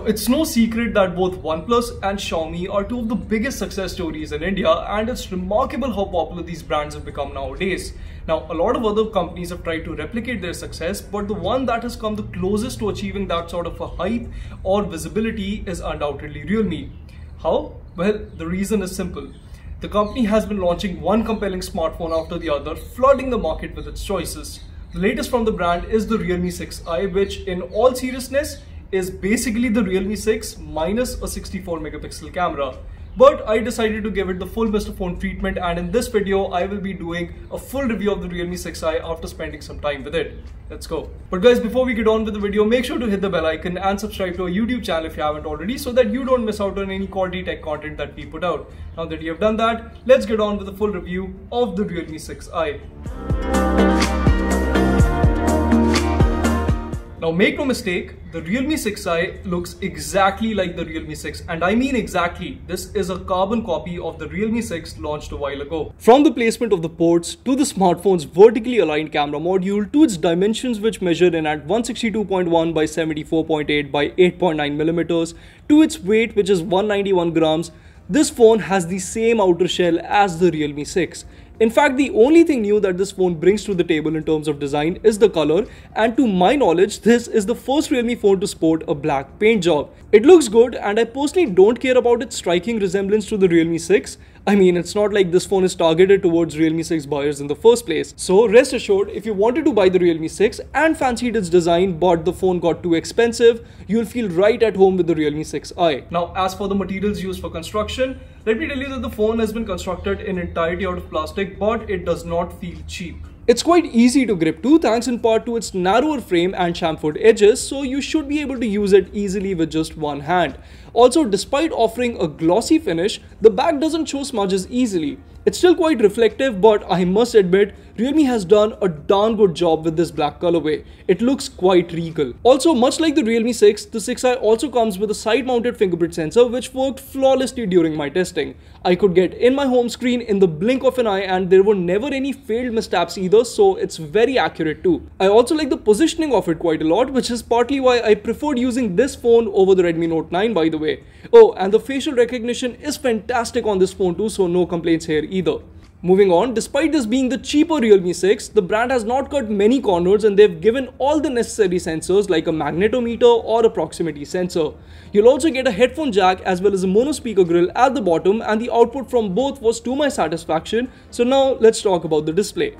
it's no secret that both OnePlus and Xiaomi are two of the biggest success stories in India, and it's remarkable how popular these brands have become nowadays. Now, a lot of other companies have tried to replicate their success, but the one that has come the closest to achieving that sort of a hype or visibility is undoubtedly Realme. How? Well, the reason is simple. The company has been launching one compelling smartphone after the other, flooding the market with its choices. The latest from the brand is the Realme 6i, which in all seriousness is basically the Realme 6 minus a 64 megapixel camera. But I decided to give it the full Mr. Phone treatment, and in this video I will be doing a full review of the Realme 6i after spending some time with it. Let's go. But guys, before we get on with the video, make sure to hit the bell icon and subscribe to our YouTube channel if you haven't already, so that you don't miss out on any quality tech content that we put out. Now that you have done that, let's get on with the full review of the Realme 6i. Now make no mistake, the Realme 6i looks exactly like the Realme 6, and I mean exactly. This is a carbon copy of the Realme 6 launched a while ago. From the placement of the ports, to the smartphone's vertically aligned camera module, to its dimensions which measure in at 162.1 by 74.8 by 8.9 millimeters, to its weight which is 191 grams, this phone has the same outer shell as the Realme 6. In fact, the only thing new that this phone brings to the table in terms of design is the color, and to my knowledge, this is the first Realme phone to sport a black paint job. It looks good, and I personally don't care about its striking resemblance to the Realme 6. I mean, it's not like this phone is targeted towards Realme 6 buyers in the first place. So rest assured, if you wanted to buy the Realme 6 and fancied its design but the phone got too expensive, you'll feel right at home with the Realme 6i. Now, as for the materials used for construction, let me tell you that the phone has been constructed in entirety out of plastic, but it does not feel cheap. It's quite easy to grip too, thanks in part to its narrower frame and chamfered edges, so you should be able to use it easily with just one hand. Also, despite offering a glossy finish, the back doesn't show smudges easily. It's still quite reflective, but I must admit, Realme has done a darn good job with this black colorway. It looks quite regal. Also, much like the Realme 6, the 6i also comes with a side-mounted fingerprint sensor which worked flawlessly during my testing. I could get in my home screen in the blink of an eye, and there were never any failed missteps either, so it's very accurate too. I also like the positioning of it quite a lot, which is partly why I preferred using this phone over the Redmi Note 9, by the way. Oh, and the facial recognition is fantastic on this phone too, so no complaints here either. Moving on, despite this being the cheaper Realme 6, the brand has not cut many corners, and they've given all the necessary sensors like a magnetometer or a proximity sensor. You'll also get a headphone jack as well as a mono speaker grill at the bottom, and the output from both was to my satisfaction. So now let's talk about the display.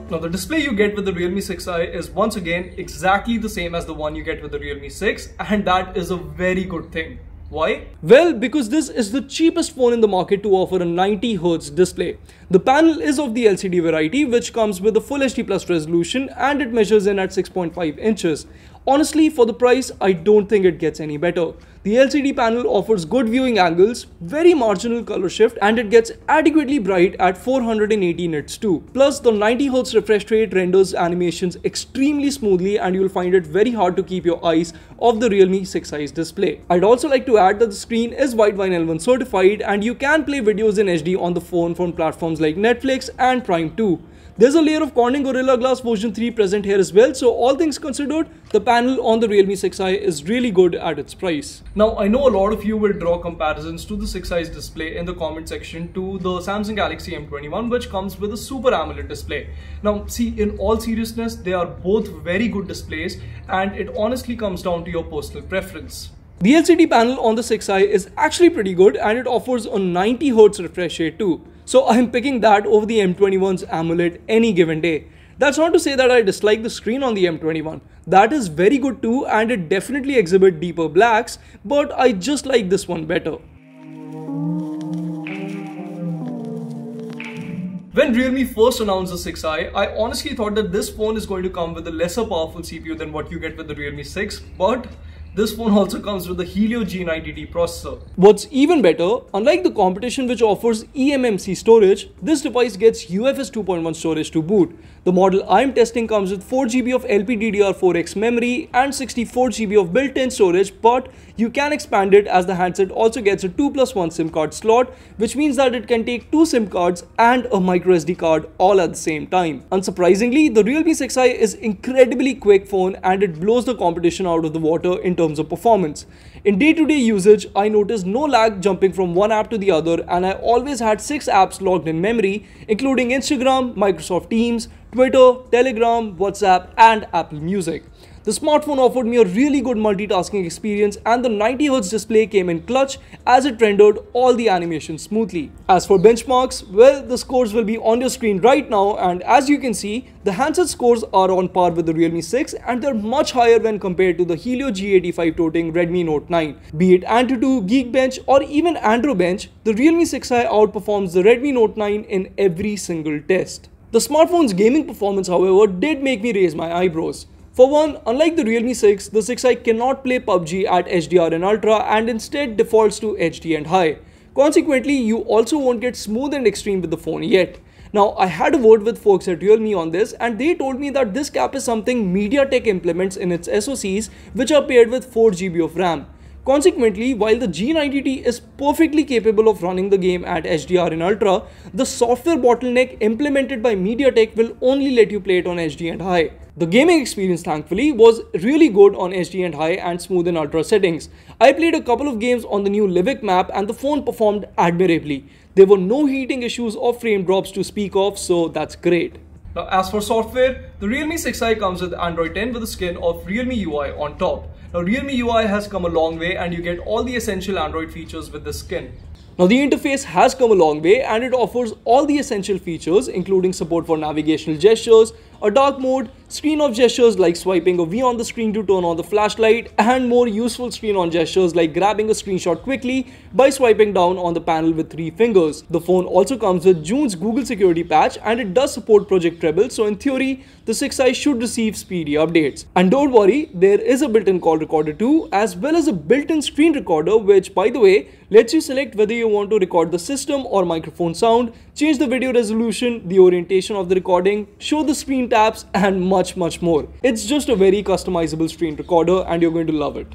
Now, the display you get with the Realme 6i is once again exactly the same as the one you get with the Realme 6, and that is a very good thing. Why? Well, because this is the cheapest phone in the market to offer a 90Hz display. The panel is of the LCD variety, which comes with a Full HD Plus resolution, and it measures in at 6.5 inches. Honestly, for the price, I don't think it gets any better. The LCD panel offers good viewing angles, very marginal color shift, and it gets adequately bright at 480 nits too. Plus, the 90Hz refresh rate renders animations extremely smoothly, and you'll find it very hard to keep your eyes off the Realme 6i's display. I'd also like to add that the screen is Widevine L1 certified, and you can play videos in HD on the phone from platforms like Netflix and Prime too. There's a layer of Corning Gorilla Glass version 3 present here as well, so all things considered, the panel on the Realme 6i is really good at its price. Now, I know a lot of you will draw comparisons to the 6i's display in the comment section to the Samsung Galaxy M21, which comes with a Super AMOLED display. Now, see, in all seriousness, they are both very good displays, and it honestly comes down to your personal preference. The LCD panel on the 6i is actually pretty good, and it offers a 90Hz refresh rate too. So I'm picking that over the M21's AMOLED any given day. That's not to say that I dislike the screen on the M21. That is very good too, and it definitely exhibits deeper blacks, but I just like this one better. When Realme first announced the 6i, I honestly thought that this phone is going to come with a lesser powerful CPU than what you get with the Realme 6, but This phone also comes with the Helio G90T processor. What's even better, unlike the competition which offers eMMC storage, this device gets UFS 2.1 storage to boot. The model I'm testing comes with 4GB of LPDDR4X memory and 64GB of built-in storage, but you can expand it as the handset also gets a 2+1 SIM card slot, which means that it can take 2 SIM cards and a microSD card all at the same time. Unsurprisingly, the Realme 6i is incredibly quick phone and it blows the competition out of the water in terms of performance. In day-to-day usage, I noticed no lag jumping from one app to the other, and I always had 6 apps logged in memory, including Instagram, Microsoft Teams, Twitter, Telegram, WhatsApp, and Apple Music. The smartphone offered me a really good multitasking experience, and the 90Hz display came in clutch as it rendered all the animations smoothly. As for benchmarks, well, the scores will be on your screen right now, and as you can see, the handset scores are on par with the Realme 6 and they're much higher when compared to the Helio G85 toting Redmi Note 9. Be it Antutu, Geekbench or even AndroBench, the Realme 6i outperforms the Redmi Note 9 in every single test. The smartphone's gaming performance, however, did make me raise my eyebrows. For one, unlike the Realme 6, the 6i cannot play PUBG at HDR and Ultra and instead defaults to HD and High. Consequently, you also won't get smooth and extreme with the phone yet. Now, I had a word with folks at Realme on this and they told me that this cap is something MediaTek implements in its SoCs, which are paired with 4GB of RAM. Consequently, while the G90T is perfectly capable of running the game at HDR and Ultra, the software bottleneck implemented by MediaTek will only let you play it on HD and High. The gaming experience, thankfully, was really good on HD and High and Smooth and Ultra settings. I played a couple of games on the new Livik map and the phone performed admirably. There were no heating issues or frame drops to speak of, so that's great. Now, as for software, the Realme 6i comes with Android 10 with the skin of Realme UI on top. Now, Realme UI has come a long way and you get all the essential Android features with this skin. Now, the interface has come a long way and it offers all the essential features, including support for navigational gestures, a dark mode, screen off gestures like swiping a V on the screen to turn on the flashlight, and more useful screen on gestures like grabbing a screenshot quickly by swiping down on the panel with 3 fingers. The phone also comes with June's Google security patch and it does support Project Treble, so in theory, the 6i should receive speedy updates. And don't worry, there is a built-in call recorder too, as well as a built-in screen recorder, which, by the way, lets you select whether you want to record the system or microphone sound, change the video resolution, the orientation of the recording, show the screen taps, and much more. It's just a very customizable screen recorder and you're going to love it.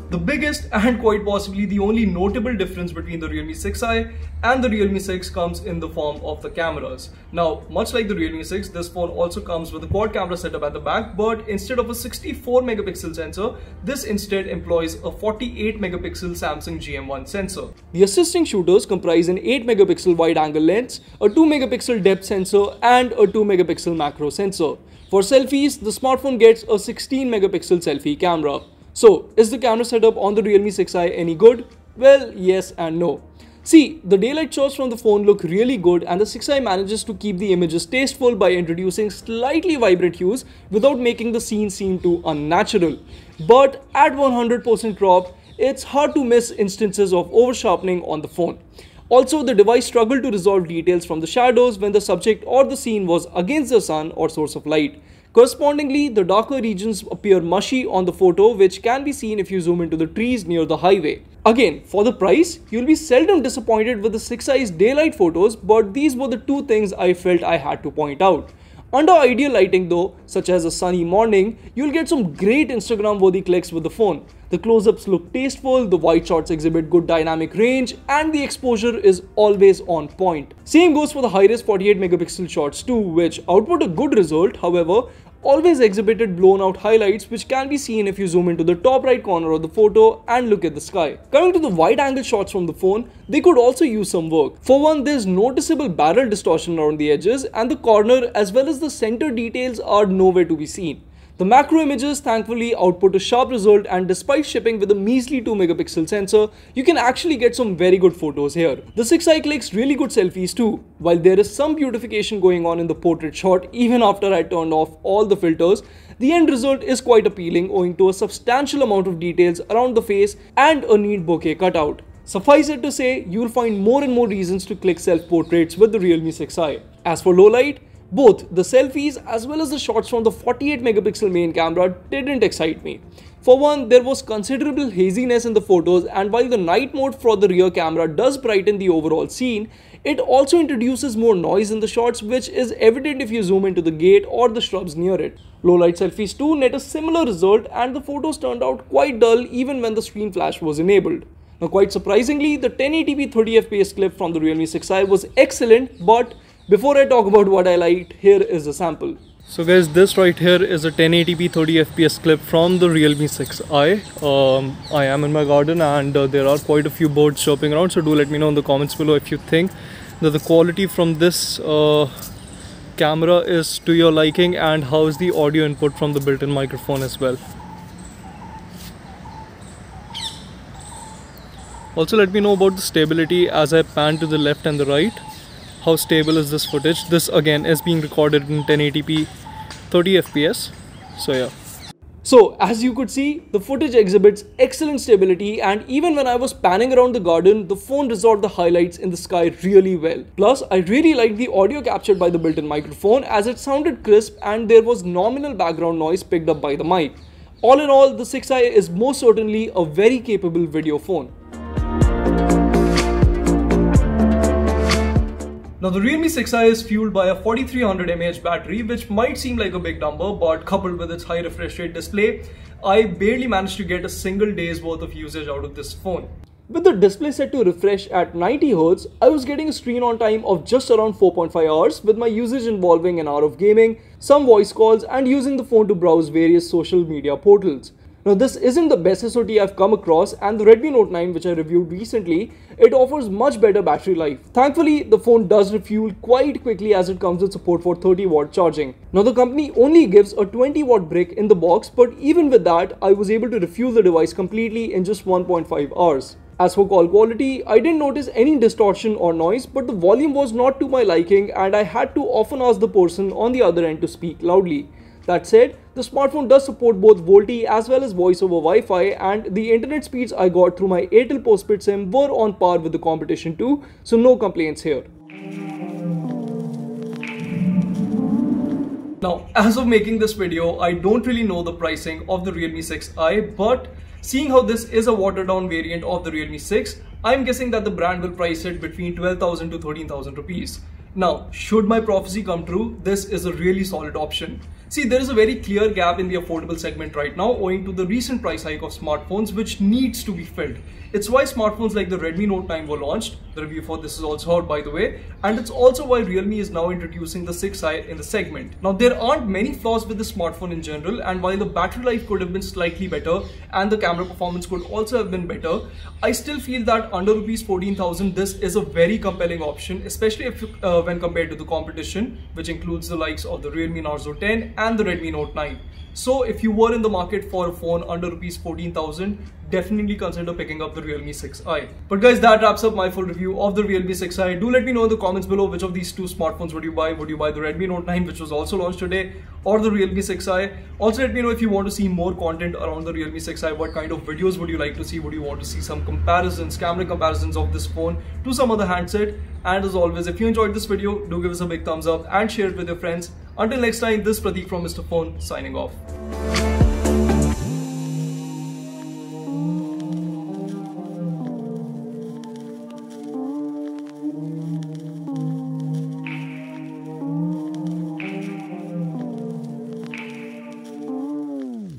The biggest and quite possibly the only notable difference between the Realme 6i and the Realme 6 comes in the form of the cameras. Now, much like the Realme 6, this phone also comes with a quad camera setup at the back, but instead of a 64 megapixel sensor, this instead employs a 48 megapixel Samsung GM1 sensor. The assisting shooters comprise an 8 megapixel wide angle lens, a 2 megapixel depth sensor, and a 2 megapixel macro sensor. For selfies, the smartphone gets a 16 megapixel selfie camera. So, is the camera setup on the Realme 6i any good? Well, yes and no. See, the daylight shots from the phone look really good and the 6i manages to keep the images tasteful by introducing slightly vibrant hues without making the scene seem too unnatural. But at 100% crop, it's hard to miss instances of over-sharpening on the phone. Also, the device struggled to resolve details from the shadows when the subject or the scene was against the sun or source of light. Correspondingly, the darker regions appear mushy on the photo, which can be seen if you zoom into the trees near the highway. Again, for the price, you'll be seldom disappointed with the 6i's daylight photos, but these were the two things I felt I had to point out. Under ideal lighting though, such as a sunny morning, you'll get some great Instagram-worthy clicks with the phone. The close-ups look tasteful, the wide shots exhibit good dynamic range, and the exposure is always on point. Same goes for the high-res 48 megapixel shots too, which output a good result, however, always exhibited blown out highlights which can be seen if you zoom into the top right corner of the photo and look at the sky. Coming to the wide angle shots from the phone, they could also use some work. For one, there's noticeable barrel distortion around the edges and the corner as well as the center details are nowhere to be seen. The macro images thankfully output a sharp result, and despite shipping with a measly 2 megapixel sensor, you can actually get some very good photos here. The 6i clicks really good selfies too. While there is some beautification going on in the portrait shot even after I turned off all the filters, the end result is quite appealing owing to a substantial amount of details around the face and a neat bokeh cutout. Suffice it to say, you'll find more and more reasons to click self-portraits with the Realme 6i. As for low light, Both the selfies as well as the shots from the 48 megapixel main camera didn't excite me. For one, there was considerable haziness in the photos, and while the night mode for the rear camera does brighten the overall scene, it also introduces more noise in the shots, which is evident if you zoom into the gate or the shrubs near it. Low light selfies too net a similar result, and the photos turned out quite dull even when the screen flash was enabled. Now, quite surprisingly, the 1080p 30fps clip from the Realme 6i was excellent, but before I talk about what I liked, here is a sample. So guys, this right here is a 1080p 30fps clip from the Realme 6i. I am in my garden and there are quite a few birds chirping around, so do let me know in the comments below if you think that the quality from this camera is to your liking, and how is the audio input from the built-in microphone as well. Also let me know about the stability as I pan to the left and the right. How stable is this footage? This again is being recorded in 1080p 30fps. So yeah. So as you could see, the footage exhibits excellent stability, and even when I was panning around the garden, the phone resolved the highlights in the sky really well. Plus, I really liked the audio captured by the built-in microphone as it sounded crisp and there was nominal background noise picked up by the mic. All in all, the 6i is most certainly a very capable video phone. Now, the Realme 6i is fueled by a 4300 mAh battery, which might seem like a big number, but coupled with its high refresh rate display, I barely managed to get a single day's worth of usage out of this phone. With the display set to refresh at 90Hz, I was getting a screen on time of just around 4.5 hours, with my usage involving an hour of gaming, some voice calls, and using the phone to browse various social media portals. Now, this isn't the best SOT I've come across, and the Redmi Note 9, which I reviewed recently, it offers much better battery life. Thankfully, the phone does refuel quite quickly as it comes with support for 30-watt charging. Now, the company only gives a 20-watt brick in the box, but even with that, I was able to refuel the device completely in just 1.5 hours. As for call quality, I didn't notice any distortion or noise, but the volume was not to my liking, and I had to often ask the person on the other end to speak loudly. That said, the smartphone does support both VoLTE as well as voice over Wi-Fi, and the internet speeds I got through my Airtel postpaid SIM were on par with the competition too, so no complaints here. Now, as of making this video, I don't really know the pricing of the Realme 6i, but seeing how this is a watered down variant of the Realme 6, I'm guessing that the brand will price it between 12,000 to 13,000 rupees. Now, should my prophecy come true, this is a really solid option. See, there is a very clear gap in the affordable segment right now owing to the recent price hike of smartphones, which needs to be filled. It's why smartphones like the Redmi Note 9 were launched. The review for this is also out, by the way, and it's also why Realme is now introducing the 6i in the segment. Now, there aren't many flaws with the smartphone in general, and while the battery life could have been slightly better and the camera performance could also have been better, I still feel that under Rs 14,000 this is a very compelling option, especially if when compared to the competition, which includes the likes of the Realme Narzo 10 and the Redmi Note 9. So if you were in the market for a phone under Rs 14,000, definitely consider picking up the Realme 6i. But guys, that wraps up my full review of the Realme 6i. Do let me know in the comments below which of these two smartphones would you buy. Would you buy the Redmi Note 9, which was also launched today, or the Realme 6i? Also let me know if you want to see more content around the Realme 6i. What kind of videos would you like to see? Would you want to see some comparisons, camera comparisons of this phone to some other handset? And as always, if you enjoyed this video, do give us a big thumbs up and share it with your friends. Until next time, this is Prateek from Mr. Phone signing off.